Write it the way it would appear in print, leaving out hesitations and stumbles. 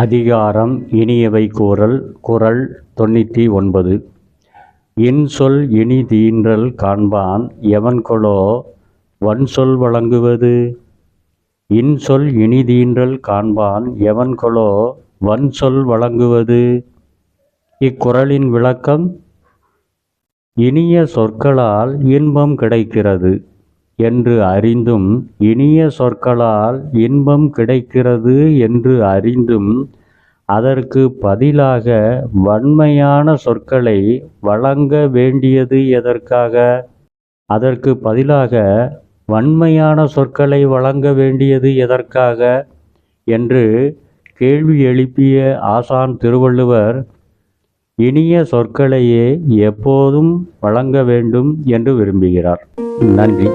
அதிகாரம் இனியவை கூறல். குறள் 99. இன்சொல் இனிதீன்றல் காண்பான் எவன்கொலோ வன்சொல் வழங்குவது. இன்சொல் இனிதீன்றல் காண்பான் எவன்கொலோ வன்சொல் வழங்குவது. இக்குறளின் விளக்கம்: இனிய சொற்களால் இன்பம் கிடைக்கிறது என்று அறிந்தும், இனிய சொற்களால் இன்பம் கிடைக்கிறது என்று அறிந்தும், அதற்கு பதிலாக வன்மையான சொற்களை வழங்க வேண்டியது எதற்காக? அதற்கு பதிலாக வன்மையான சொற்களை வழங்க வேண்டியது எதற்காக என்று கேள்வி எழுப்பிய ஆசான் திருவள்ளுவர், இனிய சொற்களையே எப்போதும் வழங்க வேண்டும் என்று விரும்புகிறார். நன்றி.